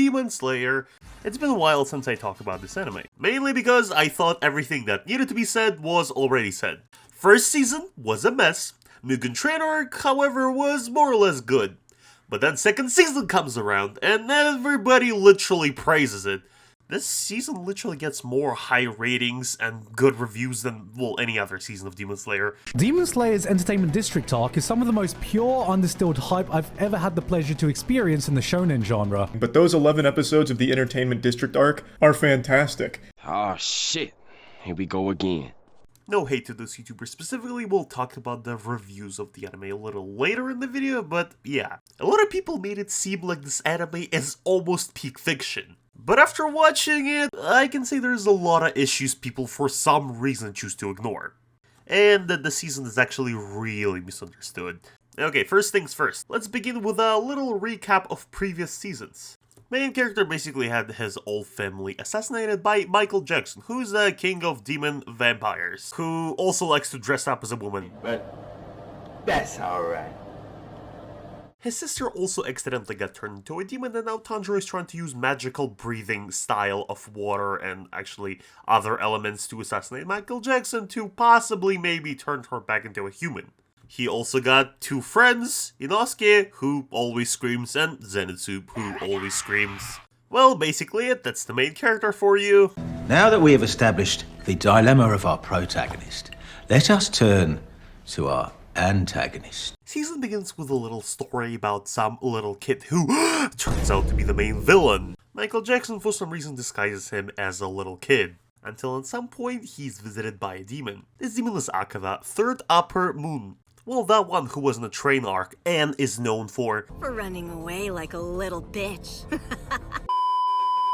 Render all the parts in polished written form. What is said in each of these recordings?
Demon Slayer. It's been a while since I talked about this anime, mainly because I thought everything that needed to be said was already said. First season was a mess. Mugen Train arc, however, was more or less good. But then second season comes around, and everybody literally praises it. This season literally gets more high ratings and good reviews than, well, any other season of Demon Slayer. Demon Slayer's Entertainment District arc is some of the most pure, undistilled hype I've ever had the pleasure to experience in the shonen genre. But those 11 episodes of the Entertainment District arc are fantastic. Oh shit, here we go again. No hate to this YouTuber specifically, we'll talk about the reviews of the anime a little later in the video, but yeah. A lot of people made it seem like this anime is almost peak fiction. But after watching it, I can say there's a lot of issues people for some reason choose to ignore. And that the season is actually really misunderstood. Okay, first things first, let's begin with a little recap of previous seasons. Main character basically had his whole family assassinated by Michael Jackson, who's a king of demon vampires, who also likes to dress up as a woman. But that's alright. His sister also accidentally got turned into a demon, and now Tanjiro is trying to use magical breathing style of water and actually other elements to assassinate Michael Jackson to possibly maybe turn her back into a human. He also got two friends, Inosuke, who always screams, and Zenitsu, who always screams. Well, basically that's the main character for you. Now that we have established the dilemma of our protagonist, let us turn to our antagonist. Season begins with a little story about some little kid who turns out to be the main villain. Michael Jackson for some reason disguises him as a little kid, until at some point he's visited by a demon. This demon is Akada, third upper moon. Well, that one who was in the train arc and is known for running away like a little bitch.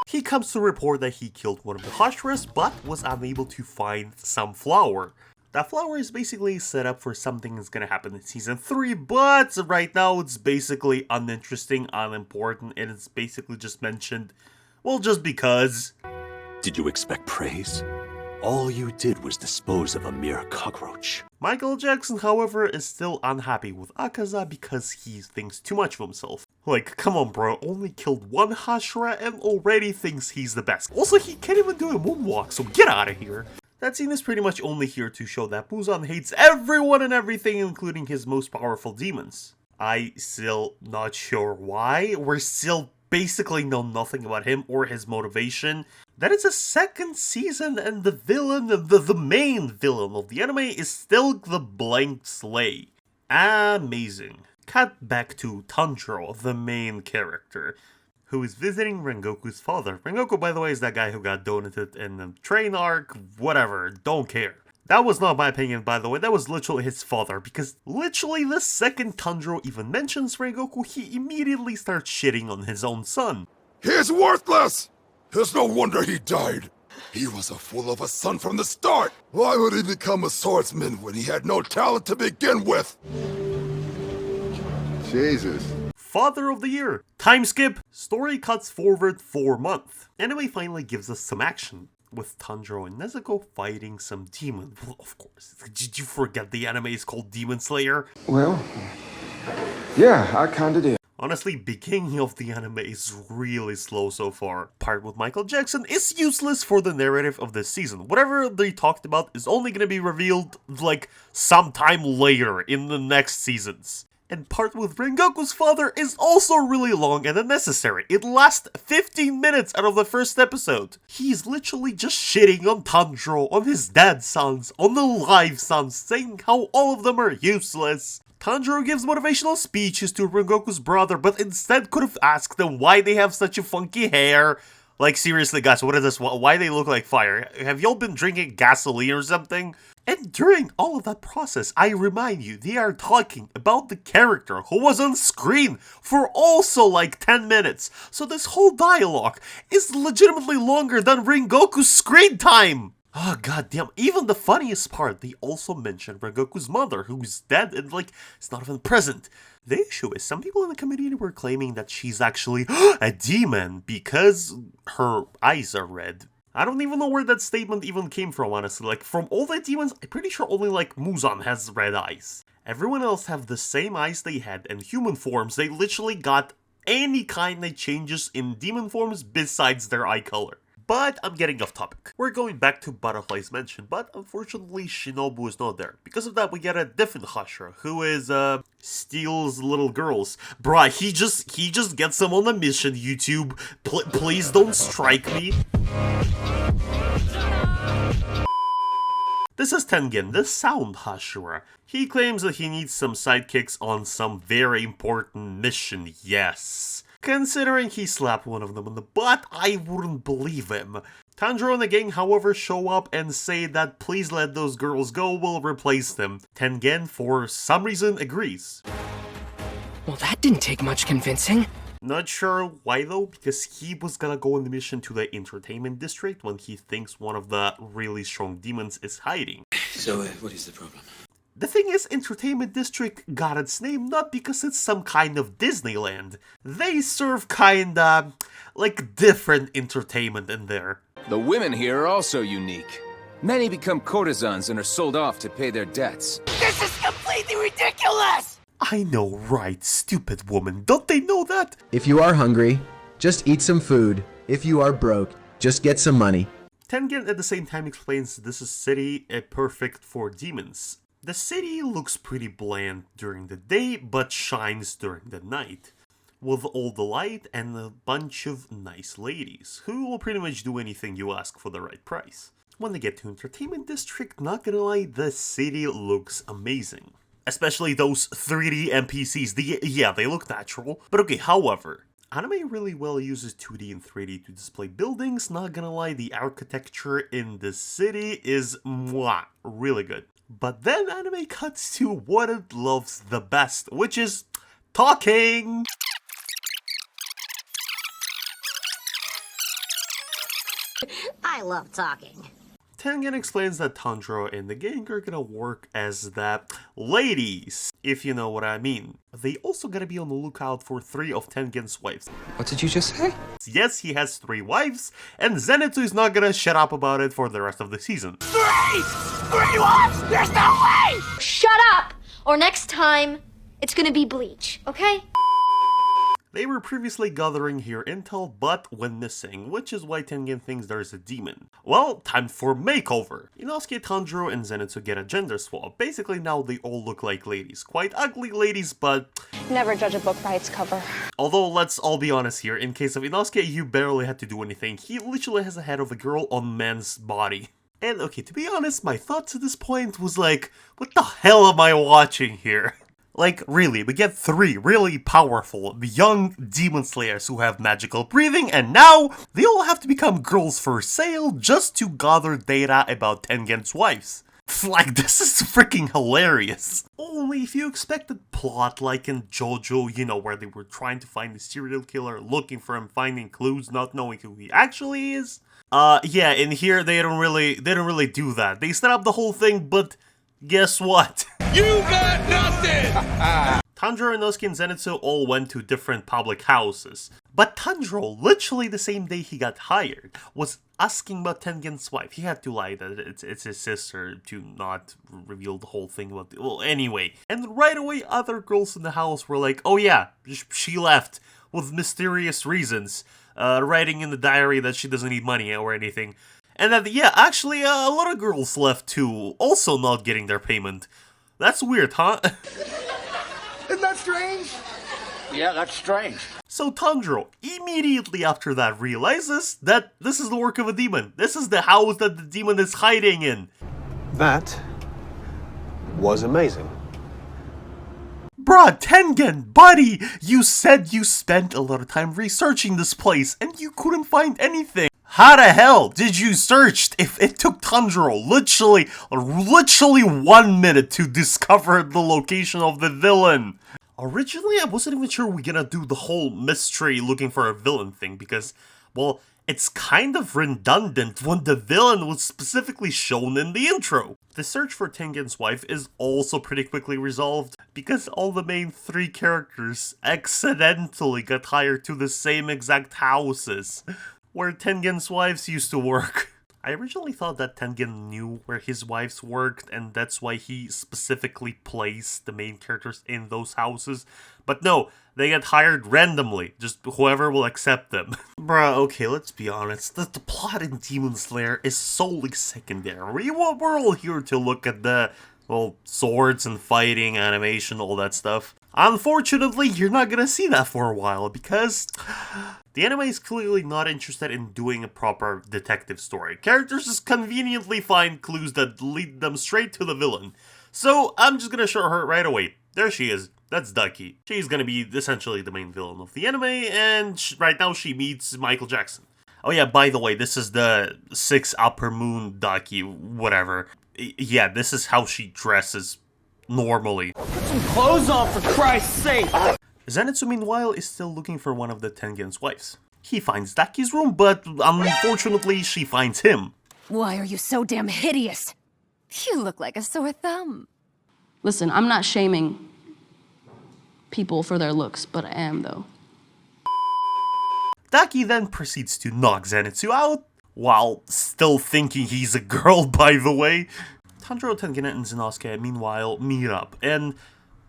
He comes to report that he killed one of the Hashras, but was unable to find some flower. That flower is basically set up for something that's gonna happen in season 3, but right now it's basically uninteresting, unimportant, and it's basically just mentioned, well, just because. Did you expect praise? All you did was dispose of a mere cockroach. Michael Jackson, however, is still unhappy with Akaza because he thinks too much of himself. Like, come on bro, only killed one Hashira and already thinks he's the best. Also, he can't even do a moonwalk, so get out of here. That scene is pretty much only here to show that Muzan hates everyone and everything, including his most powerful demons. I still not sure why. We're still basically know nothing about him or his motivation. That is a second season and the villain, the main villain of the anime is still the blank slate. Amazing. Cut back to Tanjiro, the main character, who is visiting Rengoku's father. Rengoku, by the way, is that guy who got donated in the train arc, whatever, don't care. That was not my opinion, by the way, that was literally his father, because literally the second Tanjiro even mentions Rengoku, he immediately starts shitting on his own son. He's worthless! It's no wonder he died. He was a fool of a son from the start. Why would he become a swordsman when he had no talent to begin with? Jesus. Father of the Year. Time skip. Story cuts forward 4 months. Anime finally gives us some action, with Tanjiro and Nezuko fighting some demon. Well, of course. Did you forget the anime is called Demon Slayer? Well, yeah, I kinda did. Honestly, beginning of the anime is really slow so far. Part with Michael Jackson is useless for the narrative of this season. Whatever they talked about is only gonna be revealed, like, sometime later in the next seasons. And part with Rengoku's father is also really long and unnecessary. It lasts 15 minutes out of the first episode. He's literally just shitting on Tanjiro, on his dad's sons, on the live sons, saying how all of them are useless. Tanjiro gives motivational speeches to Rengoku's brother, but instead could have asked them why they have such a funky hair. Like, seriously guys, what is this? Why they look like fire? Have y'all been drinking gasoline or something? And during all of that process, I remind you, they are talking about the character who was on screen for also like 10 minutes. So this whole dialogue is legitimately longer than Rengoku's screen time. Oh goddamn, even the funniest part, they also mention Rengoku's mother, who's dead and like, it's not even present. The issue is, some people in the community were claiming that she's actually a demon because her eyes are red. I don't even know where that statement even came from, honestly. Like, from all the demons, I'm pretty sure only, like, Muzan has red eyes. Everyone else have the same eyes they had in human forms. They literally got any kind of changes in demon forms besides their eye color. But I'm getting off topic. We're going back to Butterfly's Mansion, but unfortunately Shinobu is not there. Because of that, we get a different Hashira, who is, steals little girls. Bruh, he just gets them on a mission, YouTube. Please don't strike me. This is Tengen, the sound Hashira. He claims that he needs some sidekicks on some very important mission, yes. Considering he slapped one of them in the butt, I wouldn't believe him. Tanjiro and the gang, however, show up and say that please let those girls go, we'll replace them. Tengen, for some reason, agrees. Well, that didn't take much convincing. Not sure why though, because he was gonna go on the mission to the entertainment district when he thinks one of the really strong demons is hiding. So, what is the problem? The thing is, Entertainment District got its name not because it's some kind of Disneyland. They serve kinda, like, different entertainment in there. The women here are also unique. Many become courtesans and are sold off to pay their debts. This is completely ridiculous! I know, right, stupid woman, don't they know that? If you are hungry, just eat some food. If you are broke, just get some money. Tengen at the same time explains this is city perfect for demons. The city looks pretty bland during the day, but shines during the night, with all the light and a bunch of nice ladies, who will pretty much do anything you ask for the right price. When they get to Entertainment District, not gonna lie, the city looks amazing. Especially those 3D NPCs, they look natural. But okay, however, anime really well uses 2D and 3D to display buildings, not gonna lie, the architecture in the city is really good. But then anime cuts to what it loves the best, which is talking! I love talking. Tengen explains that Tanjiro and the gang are gonna work as the ladies, if you know what I mean. They also gotta be on the lookout for 3 of Tengen's wives. What did you just say? Yes, he has 3 wives, and Zenitsu is not gonna shut up about it for the rest of the season. 3 wives? There's no way! Shut up! Or next time, it's gonna be Bleach, okay? They were previously gathering here intel, but went missing, which is why Tengen thinks there's a demon. Well, time for makeover! Inosuke, Tanjiro, and Zenitsu get a gender swap. Basically now they all look like ladies. Quite ugly ladies, but... Never judge a book by its cover. Although, let's all be honest here, in case of Inosuke, you barely had to do anything. He literally has the head of a girl on man's body. And okay, to be honest, my thoughts at this point was like, what the hell am I watching here? Like, really, we get 3 really powerful, young demon slayers who have magical breathing, and now they all have to become girls for sale just to gather data about Tengen's wives. Like, this is freaking hilarious. Only if you expected plot like in JoJo, you know, where they were trying to find the serial killer, looking for him, finding clues, not knowing who he actually is. Yeah, in here they don't really do that. They set up the whole thing, but guess what? You got nothing! Tanjiro, Inosuke, and Zenitsu all went to different public houses. But Tanjiro, literally the same day he got hired, was asking about Tengen's wife. He had to lie that it's his sister to not reveal the whole thing about well, anyway. And right away, other girls in the house were like, oh yeah, she left with mysterious reasons, writing in the diary that she doesn't need money or anything. And that, yeah, actually, a lot of girls left too, also not getting their payment. That's weird, huh? Isn't that strange? Yeah, that's strange. So Tanjiro, immediately after that, realizes that this is the work of a demon. This is the house that the demon is hiding in. That was amazing. Bruh, Tengen, buddy, you said you spent a lot of time researching this place and you couldn't find anything. How the hell did you search if it took Tanjiro literally 1 minute to discover the location of the villain? Originally, I wasn't even sure we're gonna do the whole mystery looking for a villain thing because, well, it's kind of redundant when the villain was specifically shown in the intro. The search for Tengen's wife is also pretty quickly resolved because all the main 3 characters accidentally got hired to the same exact houses where Tengen's wives used to work. I originally thought that Tengen knew where his wives worked, and that's why he specifically placed the main characters in those houses. But no, they get hired randomly, just whoever will accept them. Bruh, okay, let's be honest, the plot in Demon Slayer is solely secondary. We're all here to look at the, well, swords and fighting, animation, all that stuff. Unfortunately, you're not gonna see that for a while, because the anime is clearly not interested in doing a proper detective story. Characters just conveniently find clues that lead them straight to the villain. So I'm just gonna show her right away. There she is. That's Ducky. She's gonna be essentially the main villain of the anime, and right now she meets Michael Jackson. Oh yeah, by the way, this is the 6 Upper Moon Ducky, whatever. Yeah, this is how she dresses normally. Put some clothes on, for Christ's sake! Zenitsu, meanwhile, is still looking for one of the Tengen's wives. He finds Daki's room, but unfortunately, she finds him. Why are you so damn hideous? You look like a sore thumb. Listen, I'm not shaming people for their looks, but I am, though. Daki then proceeds to knock Zenitsu out, while still thinking he's a girl, by the way. Tanjiro, Tengen, and Inosuke, meanwhile, meet up, and,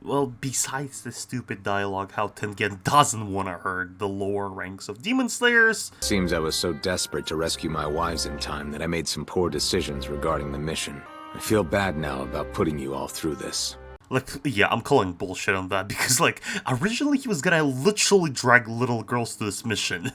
well, besides the stupid dialogue how Tengen doesn't want to hurt the lower ranks of Demon Slayers... Seems I was so desperate to rescue my wives in time that I made some poor decisions regarding the mission. I feel bad now about putting you all through this. Like, yeah, I'm calling bullshit on that, because, like, originally he was gonna literally drag little girls to this mission.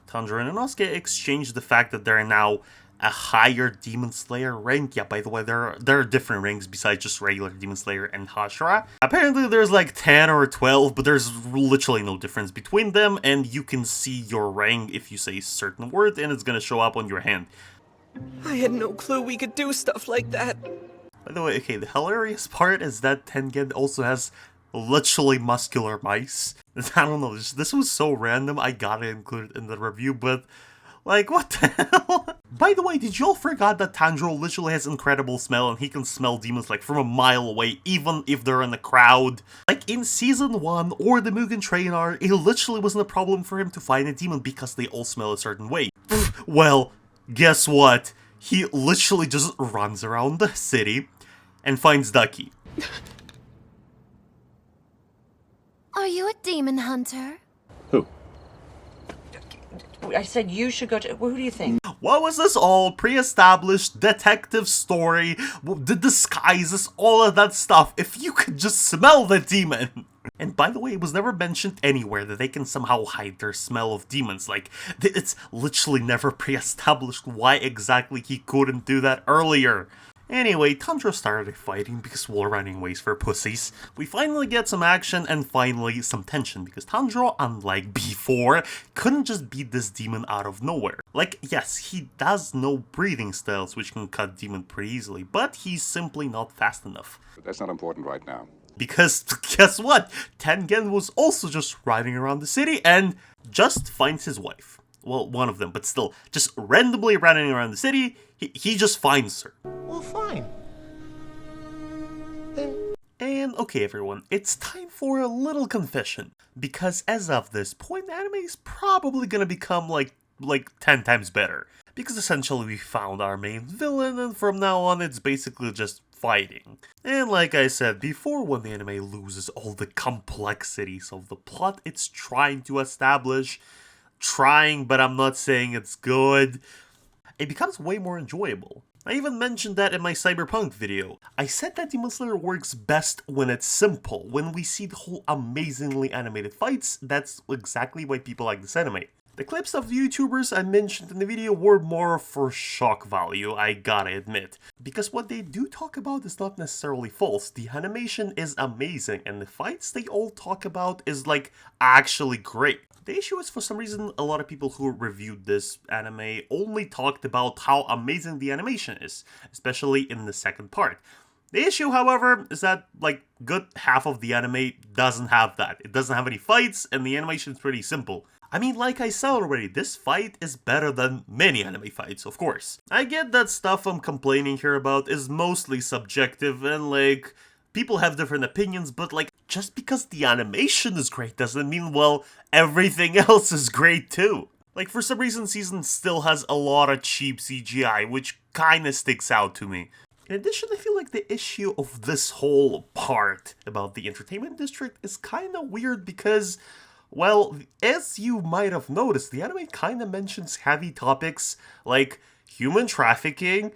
Tanjiro and Inosuke exchange the fact that they're now a higher Demon Slayer rank. Yeah, by the way, there are different ranks besides just regular Demon Slayer and Hashira. Apparently there's like 10 or 12, but there's literally no difference between them, and you can see your rank if you say a certain word, and it's gonna show up on your hand. I had no clue we could do stuff like that. By the way, okay, the hilarious part is that Tengen also has literally muscular mice. I don't know, this was so random, I gotta include it in the review, but like, what the hell? By the way, did you all forget that Tanjiro literally has incredible smell and he can smell demons like from a mile away, even if they're in a crowd? Like in Season 1 or the Mugen Train arc, it literally wasn't a problem for him to find a demon because they all smell a certain way. Well, guess what? He literally just runs around the city and finds Ducky. Are you a demon hunter? I said you should go to... Who do you think? What was this all pre-established detective story, the disguises, all of that stuff, if you could just smell the demon? And by the way, it was never mentioned anywhere that they can somehow hide their smell of demons. Like, it's literally never pre-established why exactly he couldn't do that earlier. Anyway, Tanjiro started fighting because we're running ways for pussies. We finally get some action and finally some tension because Tanjiro, unlike before, couldn't just beat this demon out of nowhere. Like, yes, he does know breathing styles which can cut demon pretty easily, but he's simply not fast enough. But that's not important right now. Because, guess what? Tengen was also just riding around the city and just finds his wife. Well, one of them, but still, just randomly running around the city, he just finds her. Well, fine. And okay everyone, it's time for a little confession. Because as of this point, anime is probably gonna become like 10 times better. Because essentially we found our main villain and from now on it's basically just fighting. And like I said before, when the anime loses all the complexities of the plot it's trying to establish, but I'm not saying it's good, it becomes way more enjoyable. I even mentioned that in my Cyberpunk video. I said that Demon Slayer works best when it's simple, when we see the whole amazingly animated fights. That's exactly why people like this anime. The clips of the YouTubers I mentioned in the video were more for shock value, I gotta admit. Because what they do talk about is not necessarily false. The animation is amazing and the fights they all talk about is like actually great. The issue is, for some reason, a lot of people who reviewed this anime only talked about how amazing the animation is, especially in the second part. The issue, however, is that, like, good half of the anime doesn't have that. It doesn't have any fights, and the animation is pretty simple. I mean, like I said already, this fight is better than many anime fights, of course. I get that stuff I'm complaining here about is mostly subjective, and, like, people have different opinions, but, like, just because the animation is great doesn't mean, well, everything else is great too. Like, for some reason, season still has a lot of cheap CGI, which kinda sticks out to me. In addition, I feel like the issue of this whole part about the entertainment district is kinda weird because, well, as you might have noticed, the anime kinda mentions heavy topics like human trafficking,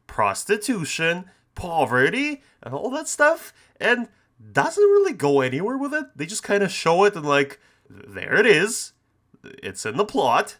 prostitution, poverty, and all that stuff, and doesn't really go anywhere with it. They just kinda show it and like, there it is. It's in the plot.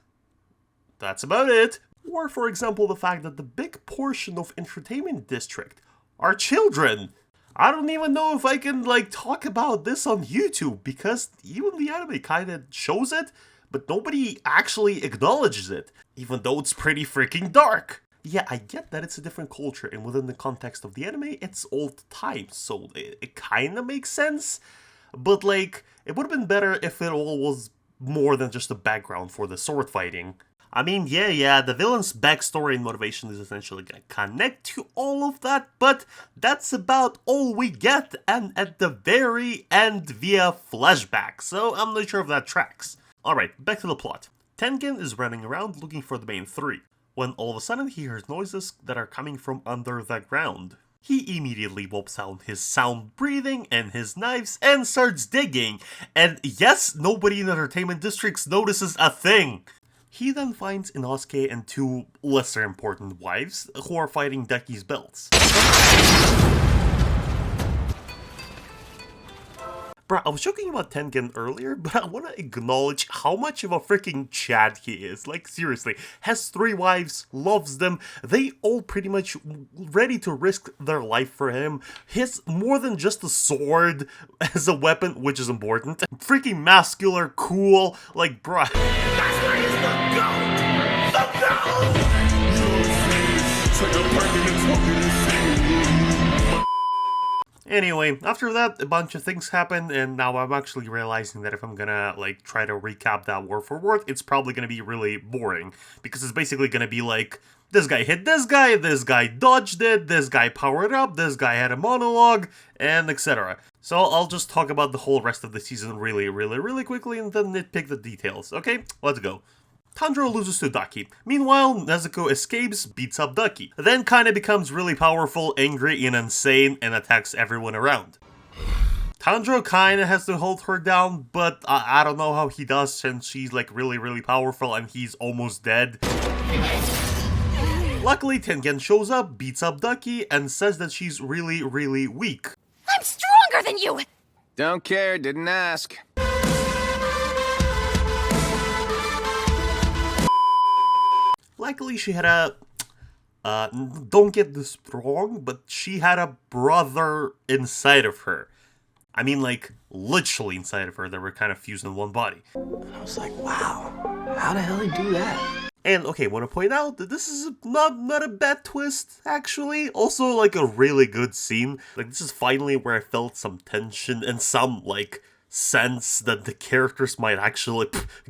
That's about it. Or, for example, the fact that the big portion of entertainment district are children. I don't even know if I can, like, talk about this on YouTube, because even the anime kinda shows it, but nobody actually acknowledges it, even though it's pretty freaking dark. Yeah, I get that it's a different culture, and within the context of the anime, it's old times, so it kinda makes sense, but, like, it would've been better if it all was more than just a background for the sword fighting. I mean, yeah, the villain's backstory and motivation is essentially gonna connect to all of that, but that's about all we get, and at the very end via flashback, so I'm not sure if that tracks. Alright, back to the plot. Tengen is running around looking for the main three, when all of a sudden he hears noises that are coming from under the ground. He immediately whops out his sound breathing and his knives and starts digging, and yes, nobody in entertainment districts notices a thing. He then finds Inosuke and two lesser important wives who are fighting Ducky's belts. Bruh, I was joking about Tengen earlier, but I want to acknowledge how much of a freaking Chad he is. Like, seriously, has 3 wives, loves them, they all pretty much ready to risk their life for him. He has more than just a sword as a weapon, which is important. Freaking muscular, cool, like, bruh. That's where he's the GOAT! The GOAT! Anyway, after that, a bunch of things happened, and now I'm actually realizing that if I'm gonna, like, try to recap that word for word, it's probably gonna be really boring. Because it's basically gonna be like, this guy hit this guy dodged it, this guy powered up, this guy had a monologue, and etc. So I'll just talk about the whole rest of the season really quickly, and then nitpick the details, okay? Let's go. Tanjiro loses to Ducky. Meanwhile, Nezuko escapes, beats up Ducky, then kinda becomes really powerful, angry, and insane, and attacks everyone around. Tanjiro kinda has to hold her down, but I don't know how he does since she's like really powerful and he's almost dead. Luckily, Tengen shows up, beats up Ducky, and says that she's really weak. I'm stronger than you! Don't care, didn't ask. Luckily, she had a, don't get this wrong, but she had a brother inside of her. I mean, like, literally inside of her, that were kind of fused in one body. I was like, wow, how the hell did he do that? And, okay, want to point out that this is not a bad twist, actually. Also, like, a really good scene. Like, this is finally where I felt some tension and some, like, sense that the characters might actually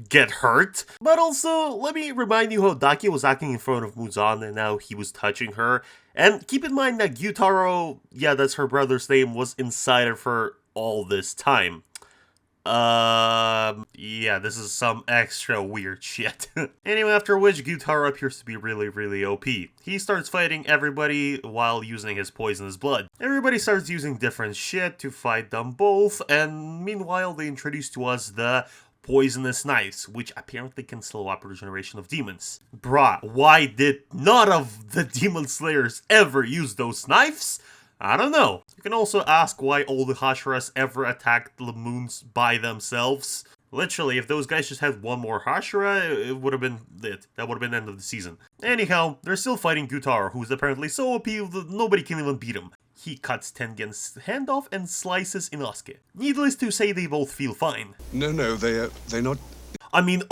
get hurt. But also, let me remind you how Daki was acting in front of Muzan and now he was touching her. And keep in mind that Gyutaro, yeah, that's her brother's name, was inside of her all this time. Yeah, this is some extra weird shit. Anyway, after which, Gyutaro appears to be really OP. He starts fighting everybody while using his poisonous blood. Everybody starts using different shit to fight them both, and meanwhile they introduce to us the poisonous knives, which apparently can slow up regeneration of demons. Bruh, why did none of the demon slayers ever use those knives? I don't know. You can also ask why all the Hashiras ever attacked the moons by themselves. Literally, if those guys just had one more Hashira, it would have been it. That would have been the end of the season. Anyhow, they're still fighting Gyutaro, who's apparently so OP that nobody can even beat him. He cuts Tengen's hand off and slices Inosuke. Needless to say, they both feel fine. No, they're not... I mean,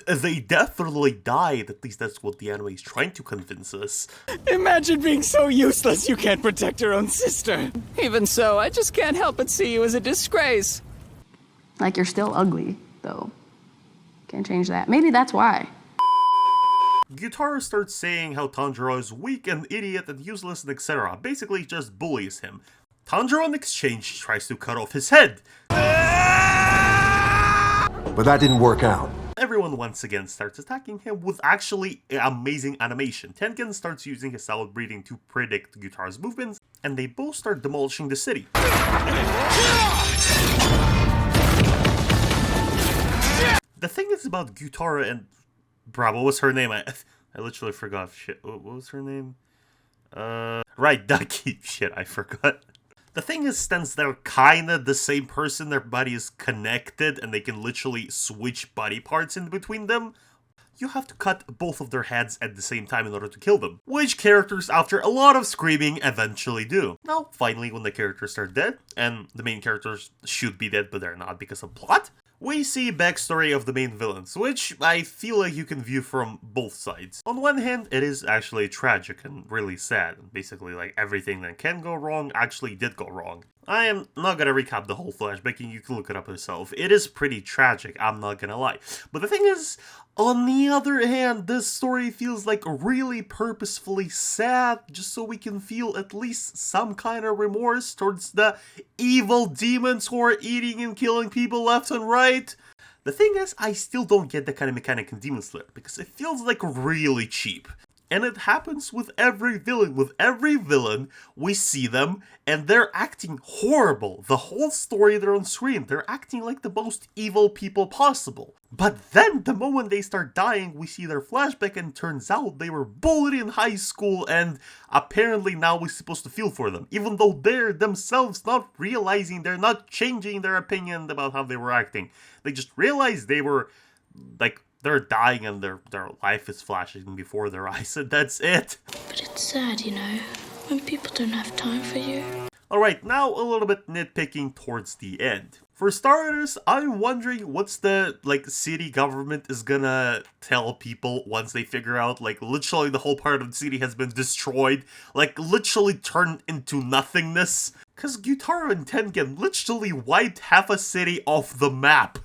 they definitely died. At least that's what the anime is trying to convince us. Imagine being so useless you can't protect your own sister. Even so, I just can't help but see you as a disgrace. Like, you're still ugly, though. Can't change that. Maybe that's why. Gyutaro starts saying how Tanjiro is weak and idiot and useless and etc. Basically just bullies him. Tanjiro in exchange tries to cut off his head. But that didn't work out. Everyone once again starts attacking him with actually amazing animation. Tengen starts using his silent breathing to predict Gyutaro's movements, and they both start demolishing the city. The thing is about Gyutaro and... Bruh, what was her name? I literally forgot. Shit, what was her name? Right, Ducky. Shit, I forgot. The thing is, since they're kinda the same person, their body is connected and they can literally switch body parts in between them, you have to cut both of their heads at the same time in order to kill them. Which characters, after a lot of screaming, eventually do. Now, finally, when the characters are dead, and the main characters should be dead but they're not because of plot, we see backstory of the main villains, which I feel like you can view from both sides. On one hand, it is actually tragic and really sad. Basically, like, everything that can go wrong actually did go wrong. I am not gonna recap the whole flashback, and you can look it up yourself. It is pretty tragic, I'm not gonna lie. But the thing is, on the other hand, this story feels like really purposefully sad, just so we can feel at least some kind of remorse towards the evil demons who are eating and killing people left and right. The thing is, I still don't get that kind of mechanic in Demon Slayer, because it feels like really cheap. And it happens with every villain. With every villain, we see them, and they're acting horrible. The whole story they're on screen, they're acting like the most evil people possible. But then, the moment they start dying, we see their flashback, and turns out they were bullied in high school, and apparently now we're supposed to feel for them. Even though they're themselves not realizing, they're not changing their opinion about how they were acting. They just realized they were, like, they're dying and their life is flashing before their eyes, and that's it. But it's sad, you know, when people don't have time for you. Alright, now a little bit nitpicking towards the end. For starters, I'm wondering what's the, like, city government is gonna tell people once they figure out, like, literally the whole part of the city has been destroyed, like, literally turned into nothingness. Cause Gyutaro and Tengen literally wiped half a city off the map.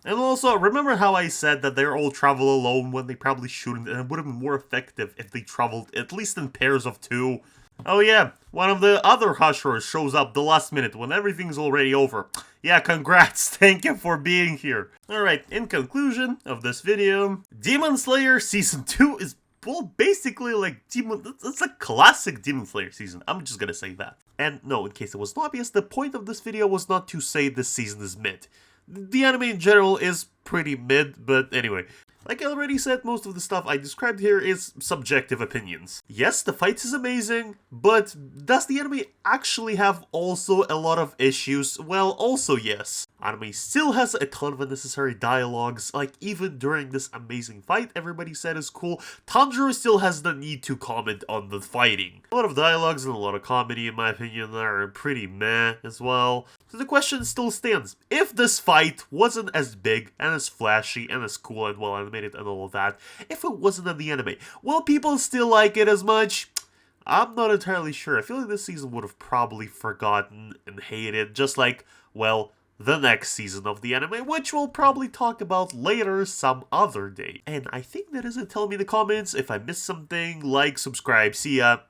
And also, remember how I said that they all travel alone when they probably shouldn't, and it would have been more effective if they traveled at least in pairs of two? Oh yeah, one of the other Hashirors shows up the last minute when everything's already over. Yeah, congrats, thank you for being here. Alright, in conclusion of this video, Demon Slayer Season 2 is, well, basically like it's a classic Demon Slayer season, I'm just gonna say that. And no, in case it was not obvious, the point of this video was not to say this season is mid. The anime in general is pretty mid, but anyway. Like I already said, most of the stuff I described here is subjective opinions. Yes, the fight is amazing, but does the anime actually have also a lot of issues? Well, also yes. Anime still has a ton of unnecessary dialogues, like even during this amazing fight everybody said is cool, Tanjiro still has the need to comment on the fighting. A lot of dialogues and a lot of comedy in my opinion are pretty meh as well. So the question still stands, if this fight wasn't as big and as flashy and as cool and well animated and all of that, if it wasn't in the anime, will people still like it as much? I'm not entirely sure. I feel like this season would have probably forgotten and hated, just like, well, the next season of the anime, which we'll probably talk about later some other day. And I think that is it. Tell me in the comments if I missed something, like, subscribe, see ya.